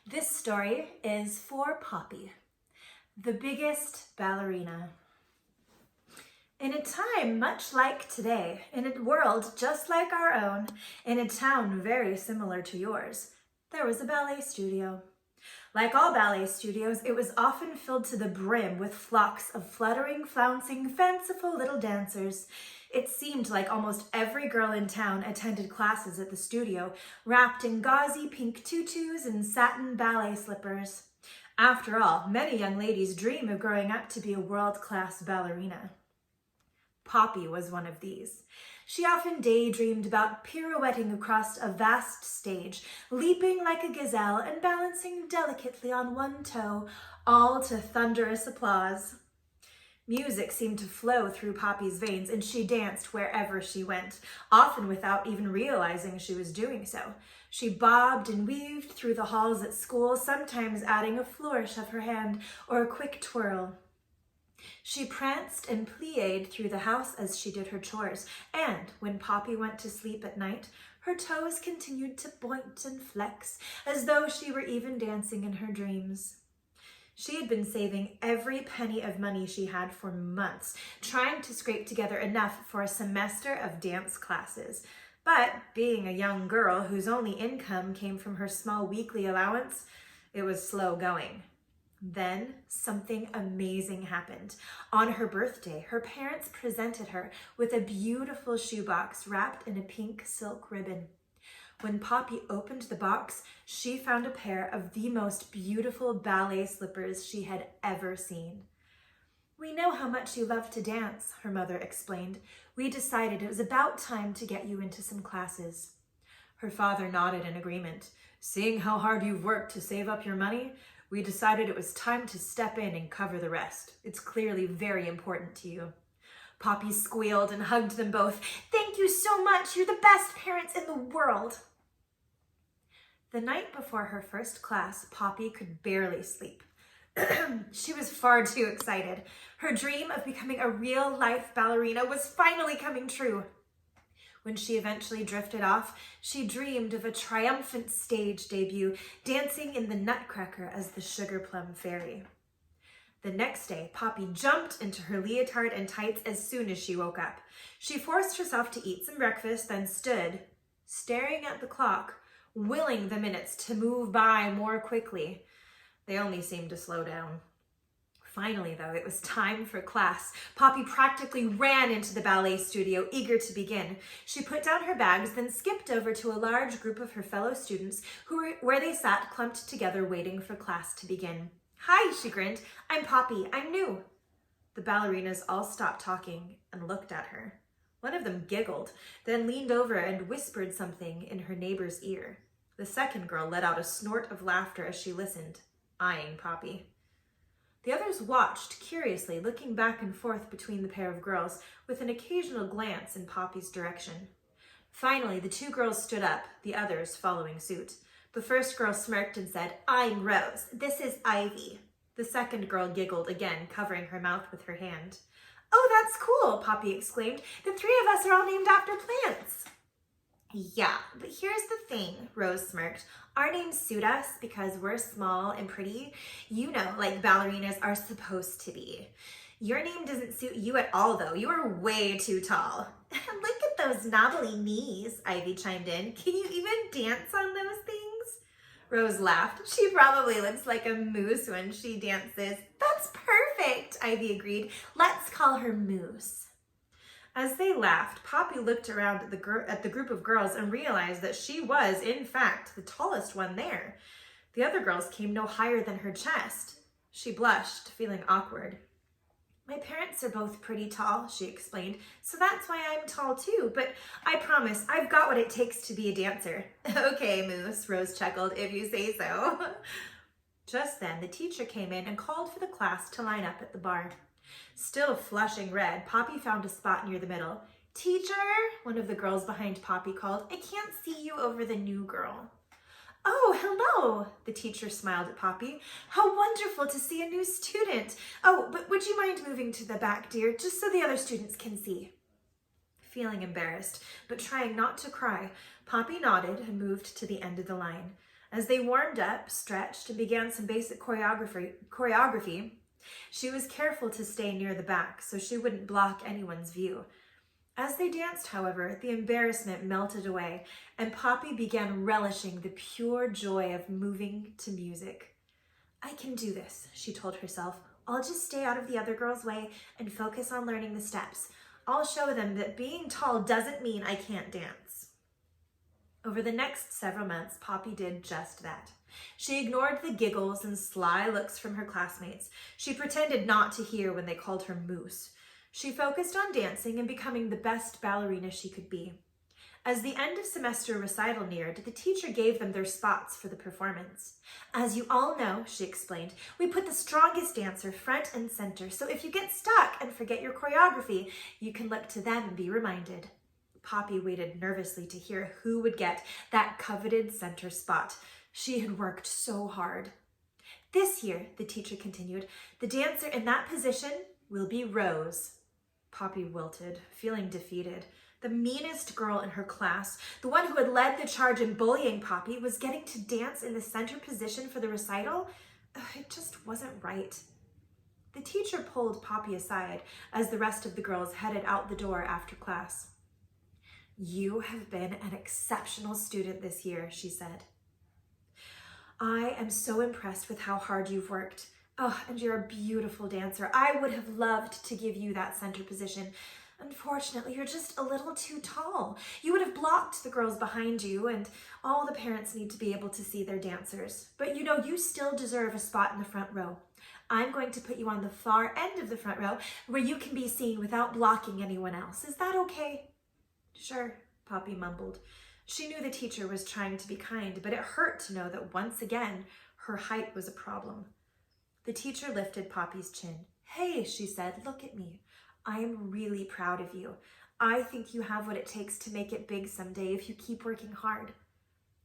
This story is for Poppy, the biggest ballerina. In a time much like today, in a world just like our own, in a town very similar to yours, there was a ballet studio. Like all ballet studios, it was often filled to the brim with flocks of fluttering, flouncing, fanciful little dancers. It seemed like almost every girl in town attended classes at the studio, wrapped in gauzy pink tutus and satin ballet slippers. After all, many young ladies dream of growing up to be a world-class ballerina. Poppy was one of these. She often daydreamed about pirouetting across a vast stage, leaping like a gazelle and balancing delicately on one toe, all to thunderous applause. Music seemed to flow through Poppy's veins, and she danced wherever she went, often without even realizing she was doing so. She bobbed and weaved through the halls at school, sometimes adding a flourish of her hand or a quick twirl. She pranced and plied through the house as she did her chores, and when Poppy went to sleep at night, her toes continued to point and flex, as though she were even dancing in her dreams. She had been saving every penny of money she had for months, trying to scrape together enough for a semester of dance classes. But being a young girl whose only income came from her small weekly allowance, it was slow going. Then something amazing happened. On her birthday, her parents presented her with a beautiful shoebox wrapped in a pink silk ribbon. When Poppy opened the box, she found a pair of the most beautiful ballet slippers she had ever seen. "We know how much you love to dance," her mother explained. "We decided it was about time to get you into some classes." Her father nodded in agreement. "Seeing how hard you've worked to save up your money, we decided it was time to step in and cover the rest. It's clearly very important to you." Poppy squealed and hugged them both. "Thank you so much. You're the best parents in the world." The night before her first class, Poppy could barely sleep. She was far too excited. Her dream of becoming a real-life ballerina was finally coming true. When she eventually drifted off, she dreamed of a triumphant stage debut, dancing in the Nutcracker as the Sugar Plum Fairy. The next day, Poppy jumped into her leotard and tights as soon as she woke up. She forced herself to eat some breakfast, then stood, staring at the clock, willing the minutes to move by more quickly. They only seemed to slow down. Finally, though, it was time for class. Poppy practically ran into the ballet studio, eager to begin. She put down her bags, then skipped over to a large group of her fellow students where they sat clumped together waiting for class to begin. "Hi," she grinned. "I'm Poppy. I'm new." The ballerinas all stopped talking and looked at her. One of them giggled, then leaned over and whispered something in her neighbor's ear. The second girl let out a snort of laughter as she listened, eyeing Poppy. The others watched curiously, looking back and forth between the pair of girls, with an occasional glance in Poppy's direction. Finally, the two girls stood up, the others following suit. The first girl smirked and said, "I'm Rose. This is Ivy." The second girl giggled again, covering her mouth with her hand. "Oh, that's cool," Poppy exclaimed. "The three of us are all named after plants." "Yeah, but here's the thing," Rose smirked. "Our names suit us because we're small and pretty. You know, like ballerinas are supposed to be. Your name doesn't suit you at all, though. You are way too tall." "Look at those knobbly knees," Ivy chimed in. "Can you even dance on those things?" Rose laughed. "She probably looks like a moose when she dances." "That's perfect," Ivy agreed. "Let's call her Moose." As they laughed, Poppy looked around at the group of girls and realized that she was, in fact, the tallest one there. The other girls came no higher than her chest. She blushed, feeling awkward. "My parents are both pretty tall," she explained, "so that's why I'm tall too, but I promise I've got what it takes to be a dancer." "Okay, Moose," Rose chuckled, "if you say so." Just then, the teacher came in and called for the class to line up at the bar. Still flushing red, Poppy found a spot near the middle. "Teacher," one of the girls behind Poppy called, "I can't see you over the new girl." "Oh, hello," the teacher smiled at Poppy. "How wonderful to see a new student. Oh, but would you mind moving to the back, dear, just so the other students can see?" Feeling embarrassed, but trying not to cry, Poppy nodded and moved to the end of the line. As they warmed up, stretched, and began some basic choreography, she was careful to stay near the back so she wouldn't block anyone's view. As they danced, however, the embarrassment melted away, and Poppy began relishing the pure joy of moving to music. "I can do this," she told herself. "I'll just stay out of the other girls' way and focus on learning the steps. I'll show them that being tall doesn't mean I can't dance." Over the next several months, Poppy did just that. She ignored the giggles and sly looks from her classmates. She pretended not to hear when they called her Moose. She focused on dancing and becoming the best ballerina she could be. As the end of semester recital neared, the teacher gave them their spots for the performance. "As you all know," she explained, "we put the strongest dancer front and center, so if you get stuck and forget your choreography, you can look to them and be reminded." Poppy waited nervously to hear who would get that coveted center spot. She had worked so hard. "This year," the teacher continued, "the dancer in that position will be Rose." Poppy wilted, feeling defeated. The meanest girl in her class, the one who had led the charge in bullying Poppy, was getting to dance in the center position for the recital? It just wasn't right. The teacher pulled Poppy aside as the rest of the girls headed out the door after class. "You have been an exceptional student this year," she said. "I am so impressed with how hard you've worked. Oh, and you're a beautiful dancer. I would have loved to give you that center position. Unfortunately, you're just a little too tall. You would have blocked the girls behind you, and all the parents need to be able to see their dancers. But you still deserve a spot in the front row. I'm going to put you on the far end of the front row where you can be seen without blocking anyone else. Is that okay?" "Sure," Poppy mumbled. She knew the teacher was trying to be kind, but it hurt to know that once again, her height was a problem. The teacher lifted Poppy's chin. "Hey," she said, "look at me. I am really proud of you. I think you have what it takes to make it big someday if you keep working hard."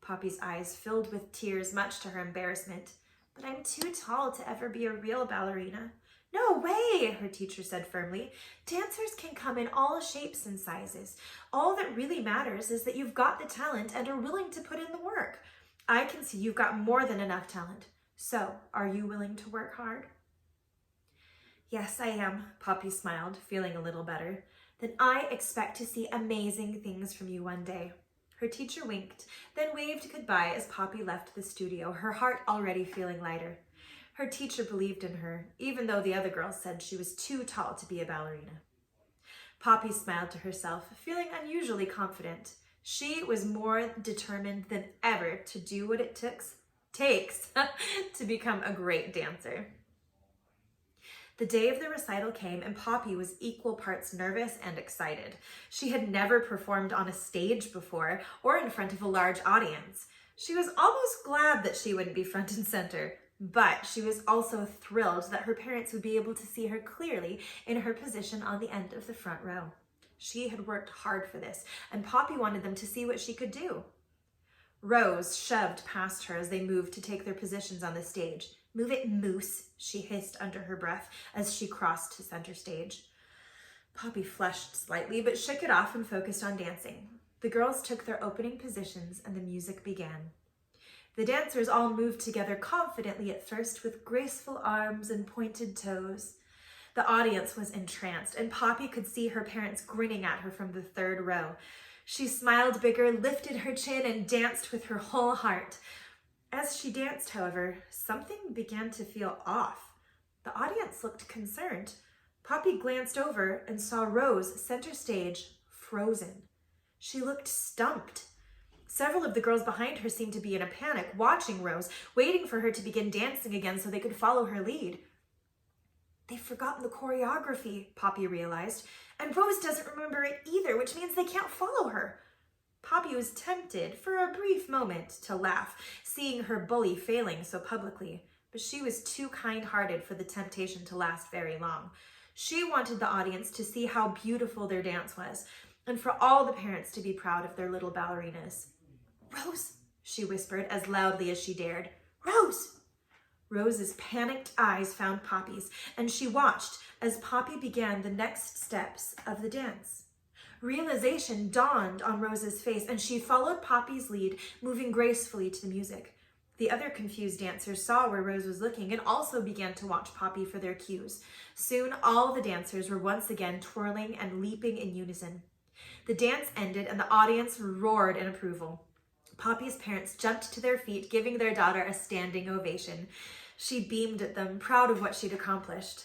Poppy's eyes filled with tears, much to her embarrassment. "But I'm too tall to ever be a real ballerina." "No way," her teacher said firmly. "Dancers can come in all shapes and sizes. All that really matters is that you've got the talent and are willing to put in the work. I can see you've got more than enough talent. So, are you willing to work hard?" "Yes, I am," Poppy smiled, feeling a little better. "Then I expect to see amazing things from you one day." Her teacher winked, then waved goodbye as Poppy left the studio, her heart already feeling lighter. Her teacher believed in her, even though the other girls said she was too tall to be a ballerina. Poppy smiled to herself, feeling unusually confident. She was more determined than ever to do what it takes to become a great dancer. The day of the recital came, and Poppy was equal parts nervous and excited. She had never performed on a stage before or in front of a large audience. She was almost glad that she wouldn't be front and center, but she was also thrilled that her parents would be able to see her clearly in her position on the end of the front row. She had worked hard for this, and Poppy wanted them to see what she could do. Rose shoved past her as they moved to take their positions on the stage. "Move it, Moose," she hissed under her breath as she crossed to center stage. Poppy flushed slightly, but shook it off and focused on dancing. The girls took their opening positions and the music began. The dancers all moved together confidently at first with graceful arms and pointed toes. The audience was entranced, and Poppy could see her parents grinning at her from the third row. She smiled bigger, lifted her chin, and danced with her whole heart. As she danced, however, something began to feel off. The audience looked concerned. Poppy glanced over and saw Rose, center stage, frozen. She looked stumped. Several of the girls behind her seemed to be in a panic, watching Rose, waiting for her to begin dancing again so they could follow her lead. They've forgotten the choreography, Poppy realized, and Rose doesn't remember it either, which means they can't follow her. Poppy was tempted for a brief moment to laugh, seeing her bully failing so publicly, but she was too kind-hearted for the temptation to last very long. She wanted the audience to see how beautiful their dance was, and for all the parents to be proud of their little ballerinas. "Rose," she whispered as loudly as she dared. "Rose!" Rose's panicked eyes found Poppy's, and she watched as Poppy began the next steps of the dance. Realization dawned on Rose's face, and she followed Poppy's lead, moving gracefully to the music. The other confused dancers saw where Rose was looking and also began to watch Poppy for their cues. Soon, all the dancers were once again twirling and leaping in unison. The dance ended and the audience roared in approval. Poppy's parents jumped to their feet, giving their daughter a standing ovation. She beamed at them, proud of what she'd accomplished.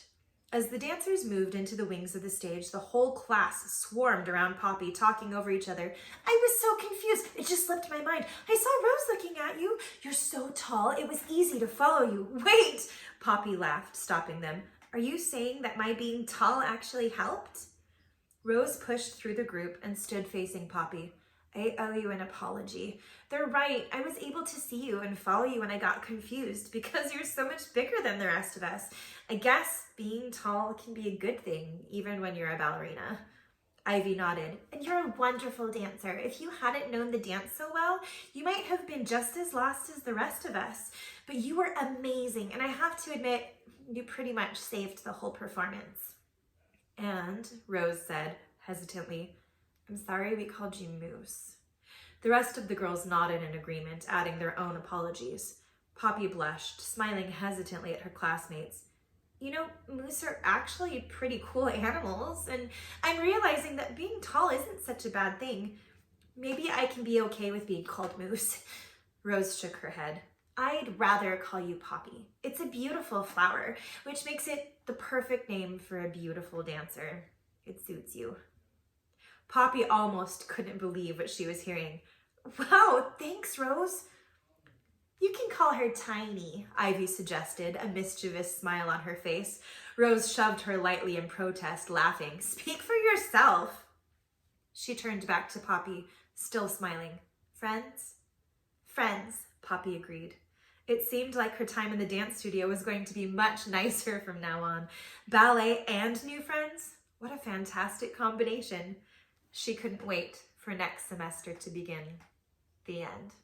As the dancers moved into the wings of the stage, the whole class swarmed around Poppy, talking over each other. I was so confused. It just slipped my mind. I saw Rose looking at you. You're so tall. It was easy to follow you. Wait, Poppy laughed, stopping them. Are you saying that my being tall actually helped? Rose pushed through the group and stood facing Poppy. I owe you an apology. They're right. I was able to see you and follow you when I got confused because you're so much bigger than the rest of us. I guess being tall can be a good thing, even when you're a ballerina. Ivy nodded. And you're a wonderful dancer. If you hadn't known the dance so well, you might have been just as lost as the rest of us. But you were amazing, and I have to admit, you pretty much saved the whole performance. And, Rose said, hesitantly, I'm sorry we called you Moose. The rest of the girls nodded in agreement, adding their own apologies. Poppy blushed, smiling hesitantly at her classmates. You know, moose are actually pretty cool animals, and I'm realizing that being tall isn't such a bad thing. Maybe I can be okay with being called Moose. Rose shook her head. I'd rather call you Poppy. It's a beautiful flower, which makes it the perfect name for a beautiful dancer. It suits you. Poppy almost couldn't believe what she was hearing. Wow, thanks, Rose. You can call her Tiny, Ivy suggested, a mischievous smile on her face. Rose shoved her lightly in protest, laughing. Speak for yourself. She turned back to Poppy, still smiling. Friends? Friends, Poppy agreed. It seemed like her time in the dance studio was going to be much nicer from now on. Ballet and new friends? What a fantastic combination. She couldn't wait for next semester to begin. The end.